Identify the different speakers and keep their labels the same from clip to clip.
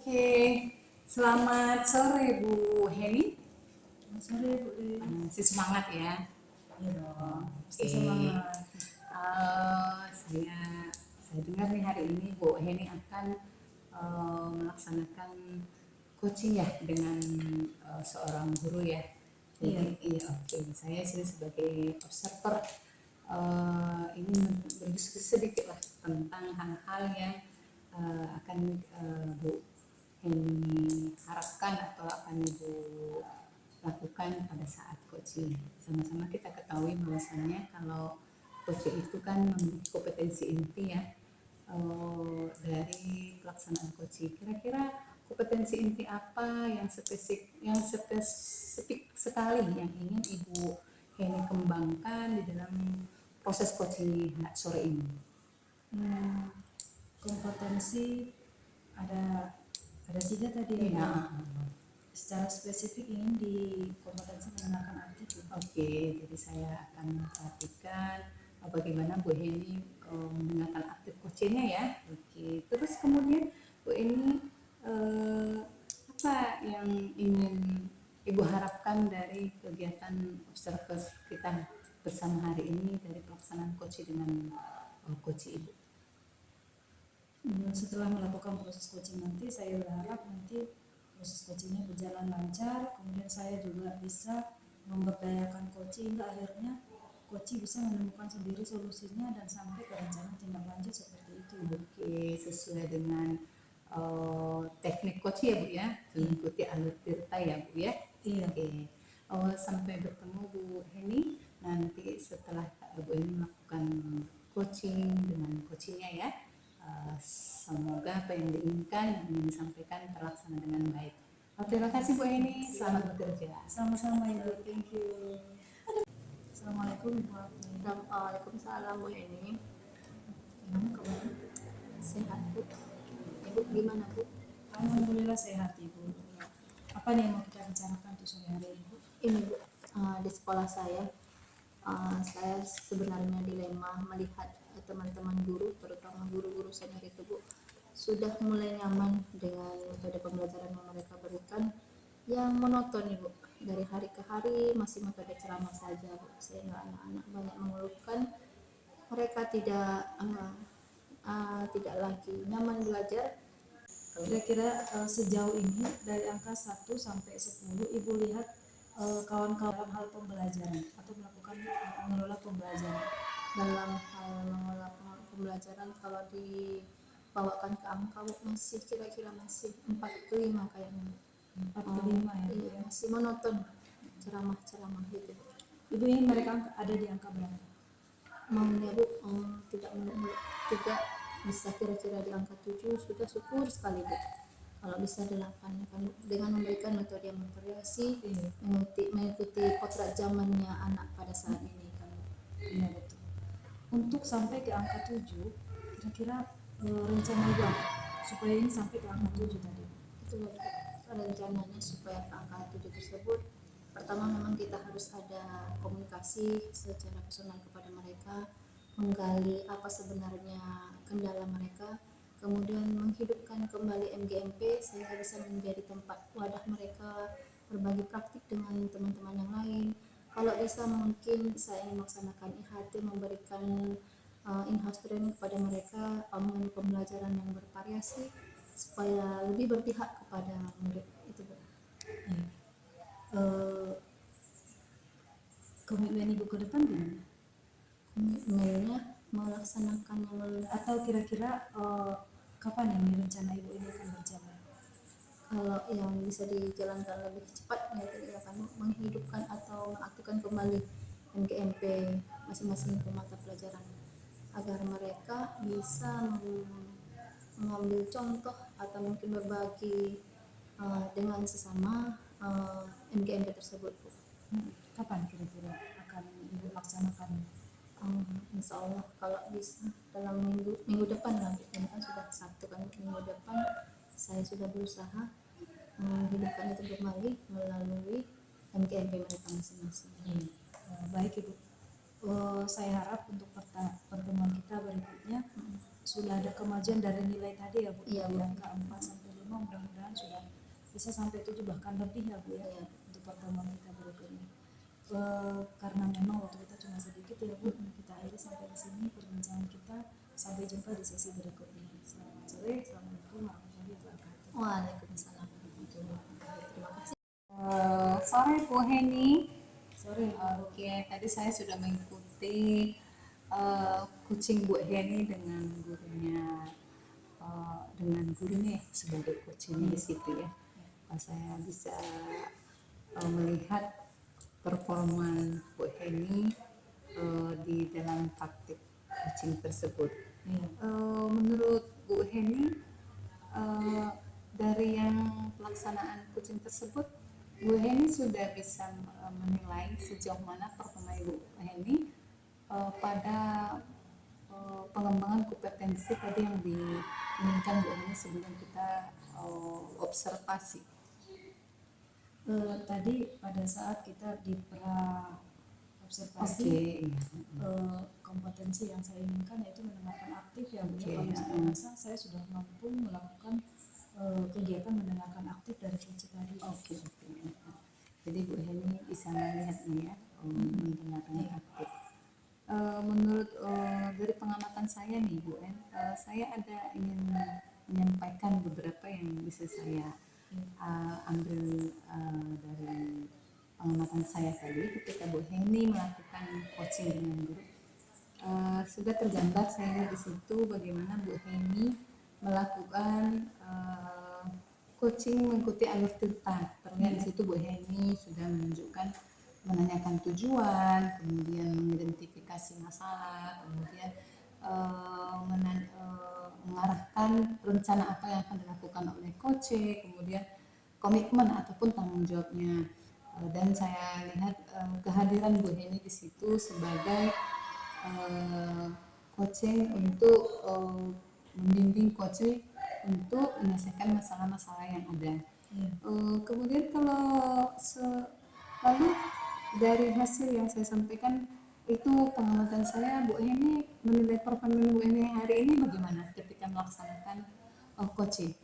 Speaker 1: Oke, selamat sore Bu Heni.
Speaker 2: Selamat sore Bu Dewi.
Speaker 1: Masih semangat ya?
Speaker 2: Iya dong,
Speaker 1: Oke.
Speaker 2: semangat.
Speaker 1: Saya dengar nih hari ini Bu Heni akan melaksanakan coaching ya dengan seorang guru ya. Jadi iya oke. Saya sini sebagai observer ingin berdiskusi sedikit lah tentang hal-hal yang akan Bu Heni harapkan atau akan Ibu lakukan pada saat coaching. Sama-sama kita ketahui bahwasannya kalau coaching itu kan memiliki kompetensi inti ya dari pelaksanaan coaching. Kira-kira kompetensi inti apa yang spesifik sekali yang ingin Ibu Heni kembangkan di dalam proses coaching sore ini?
Speaker 2: Kompetensi ada 3 tadi ya. Secara spesifik ingin di kompetensi menggunakan aktif.
Speaker 1: Oke, jadi saya akan memperhatikan bagaimana Bu Heni menggunakan aktif coachingnya ya. Oke, terus kemudian Bu Heni apa yang ingin Ibu harapkan dari kegiatan observer kita bersama hari ini dari pelaksanaan coaching dengan coach Ibu?
Speaker 2: Setelah melakukan proses coaching nanti, saya berharap nanti proses coachingnya berjalan lancar. Kemudian saya juga bisa memberdayakan coaching hingga akhirnya coaching bisa menemukan sendiri solusinya dan sampai ke rencana tindak lanjut seperti itu.
Speaker 1: Oke, sesuai dengan teknik coaching ya Bu ya, mengikuti alur tirta ya Bu ya.
Speaker 2: Iya.
Speaker 1: Oke. Sampai bertemu Bu Heni nanti setelah Bu Heni melakukan coaching dengan coachingnya ya. Semoga apa yang diinginkan yang ingin disampaikan terlaksana dengan baik. Terima kasih Bu Heni, selamat bekerja.
Speaker 2: Sama-sama Ibu, thank you. Assalamualaikum Ibu.
Speaker 3: Waalaikumsalam Bu Heni. Sehat Bu. Ibu gimana Bu?
Speaker 2: Alhamdulillah sehat Ibu. Apa nih yang mau kita bicarakan untuk sore hari ini Bu?
Speaker 3: Ini Bu, di sekolah saya sebenarnya dilema melihat teman-teman guru, terutama guru-guru senior itu Bu, sudah mulai nyaman dengan metode pembelajaran yang mereka berikan yang monoton Ibu, dari hari ke hari masih metode ceramah saja Bu, sehingga anak-anak banyak mengeluhkan mereka tidak lagi nyaman belajar.
Speaker 2: Kira-kira sejauh ini dari angka 1 sampai 10 Ibu lihat kawan-kawan dalam hal pembelajaran atau melakukan mengelola pembelajaran.
Speaker 3: Dalam hal mengelola pembelajaran kalau dibawakan ke angka masih kira-kira masih 4 ke 5 kayaknya.
Speaker 2: 4 ke 5 ya.
Speaker 3: Iya, masih monoton ceramah gitu.
Speaker 2: Ibu ini mereka ada di angka berapa?
Speaker 3: Maunya Bu tidak muluk-muluk juga, bisa kira-kira di angka 7 sudah syukur sekali Bu. Kalau bisa 8 kan dengan memberikan metode yang bervariasi, mengikuti potret zamannya anak pada saat ini kan.
Speaker 2: Iya betul. Untuk sampai ke angka 7 kira-kira rencana Ibu apa? Supaya ini sampai ke angka 7 tadi.
Speaker 3: Itu rencananya supaya ke angka 7 tersebut, pertama memang kita harus ada komunikasi secara personal kepada mereka, menggali apa sebenarnya kendala mereka, kemudian menghidupkan kembali MGMP sehingga bisa menjadi tempat wadah mereka berbagi praktik dengan teman-teman yang lain. Kalau bisa mungkin saya ingin melaksanakan IHT, memberikan in-house training kepada mereka, pembelajaran yang bervariasi supaya lebih berpihak kepada murid itu.
Speaker 2: Komitmen Ibu ke depan gimana?
Speaker 3: Komitmennya melaksanakan
Speaker 2: atau kira-kira kapan yang rencana Ibu ini akan berjalan?
Speaker 3: Kalau yang bisa dijalankan lebih cepat ya akan menghidupkan atau mengaktifkan kembali MGMP masing-masing mata pelajaran agar mereka bisa mengambil contoh atau mungkin berbagi dengan sesama MGMP tersebut.
Speaker 2: Kapan kira-kira akan Ibu laksanakan?
Speaker 3: Insya Allah kalau bisa dalam minggu depan nanti, ini kan sudah Sabtu kan, minggu depan saya sudah berusaha menghidupkan itu kembali melalui MGMP mereka masing-masing.
Speaker 2: Baik Ibu, saya harap untuk pertemuan kita berikutnya sudah ada kemajuan dari nilai tadi ya Bu,
Speaker 3: Iya,
Speaker 2: dari angka 4 sampai 5 mudah-mudahan sudah bisa sampai 7 bahkan lebih ya Bu ya,
Speaker 3: Iya.
Speaker 2: untuk pertemuan kita berikutnya. Karena memang waktu kita cuma sedikit ya Bu, kita akhiri sampai di sini perbincangan kita. Sampai jumpa di sesi berikutnya. Selamat sore, assalamualaikum warahmatullahi wabarakatuh.
Speaker 3: Waalaikumsalam warahmatullahi wabarakatuh. Terima kasih.
Speaker 1: Sore Bu Heni.
Speaker 2: Sore.
Speaker 1: Oke, tadi saya sudah mengikuti coaching Bu Heni dengan gurunya sebagai coachingnya di situ ya. Saya bisa melihat performa Bu Heni di dalam praktik coaching tersebut. Menurut Bu Heni, dari yang pelaksanaan coaching tersebut, Bu Heni sudah bisa menilai sejauh mana performa Bu Heni pada pengembangan kompetensi tadi yang diinginkan Bu Heni sebelum kita observasi.
Speaker 2: Tadi pada saat kita di pra observasi, kompetensi yang saya inginkan yaitu mendengarkan aktif ya Bu. Kalau saya rasa saya sudah mampu melakukan kegiatan mendengarkan aktif dari coach tadi.
Speaker 1: Oke. Jadi Bu Heni bisa melihat nih ya, mendengarkan aktif. Menurut dari pengamatan saya nih Bu saya ada ingin menyampaikan beberapa yang bisa saya ambil dari pengamatan saya tadi ketika Bu Heni melakukan coaching dengan guru. Sudah tergambar saya lihat di situ bagaimana Bu Heni melakukan coaching mengikuti alur cerita. Terlihat di situ Bu Heni sudah menanyakan tujuan, kemudian mengidentifikasi masalah, kemudian mengarahkan rencana apa yang akan dilakukan oleh coach, kemudian komitmen ataupun tanggung jawabnya. Dan saya lihat kehadiran Bu Heni di situ sebagai coaching untuk membimbing coach untuk menyelesaikan masalah-masalah yang ada. Kemudian lalu dari hasil yang saya sampaikan itu pengamatan saya, Bu Heni menilai performa Bu Heni hari ini bagaimana ketika melaksanakan coaching?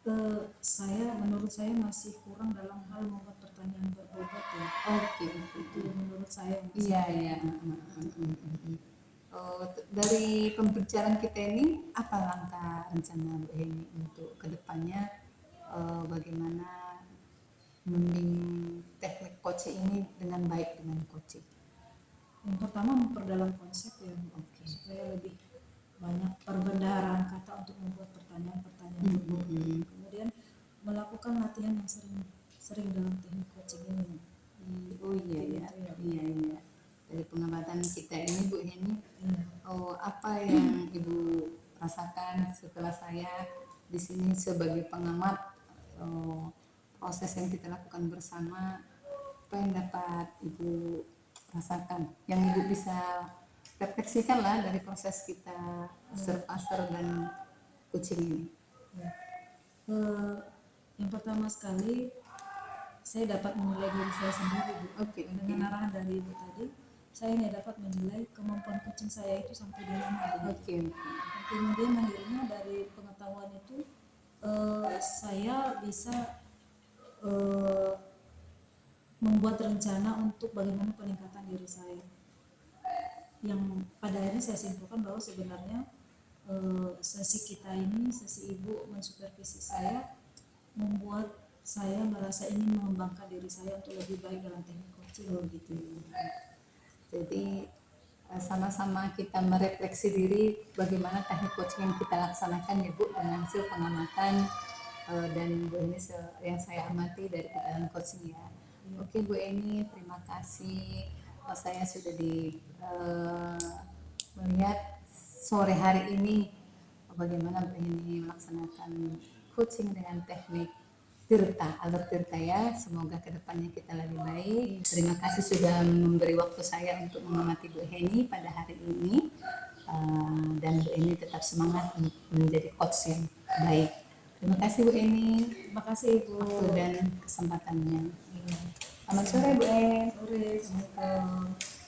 Speaker 2: Menurut saya masih kurang dalam hal membuat pertanyaan berbobot ya.
Speaker 1: Oke.
Speaker 2: Itu menurut saya.
Speaker 1: Iya. Dari pembicaraan kita ini, apa langkah rencana Bu Heni untuk kedepannya bagaimana membimbing teknik coaching ini dengan baik dengan coaching?
Speaker 2: Yang pertama memperdalam konsep ya, supaya lebih banyak perbendaharaan kata untuk membuat pertanyaan-pertanyaan. Kemudian melakukan latihan yang sering dalam teknik coaching ini.
Speaker 1: Iya. Dari pengamatan kita ini Bu Heni, apa yang Ibu rasakan setelah saya di sini sebagai pengamat proses yang kita lakukan bersama, apa yang dapat Ibu rasakan, yang Ibu bisa refleksikan lah dari proses kita observator dan coaching ini?
Speaker 2: Yang pertama sekali saya dapat menilai diri saya sendiri Bu. Dengan arahan dari Ibu tadi, saya hanya dapat menilai kemampuan coaching saya itu sampai di mana. Kemudian akhirnya dari pengetahuan itu saya bisa membuat rencana untuk bagaimana peningkatan diri saya, yang pada akhirnya saya simpulkan bahwa sebenarnya sesi kita ini, sesi Ibu mensupervisi saya, membuat saya merasa ingin mengembangkan diri saya untuk lebih baik dalam teknik coaching.
Speaker 1: Gitu. Jadi sama-sama kita merefleksi diri bagaimana teknik coaching yang kita laksanakan ya Bu, dengan hasil pengamatan dan Bu Eni yang saya amati dari dalam coaching ya. Oke Bu Eni, terima kasih. Saya sudah melihat sore hari ini bagaimana Bu Eni melaksanakan coaching dengan teknik alur tirta ya. Semoga kedepannya kita lebih baik. Terima kasih sudah memberi waktu saya untuk mengamati Bu Heni pada hari ini, dan Bu Heni tetap semangat menjadi coach yang baik. Terima kasih Bu Heni.
Speaker 2: Terima kasih Ibu.
Speaker 1: Waktu dan kesempatannya. Selamat sore Bu Heni.
Speaker 2: Sore. Assalamualaikum.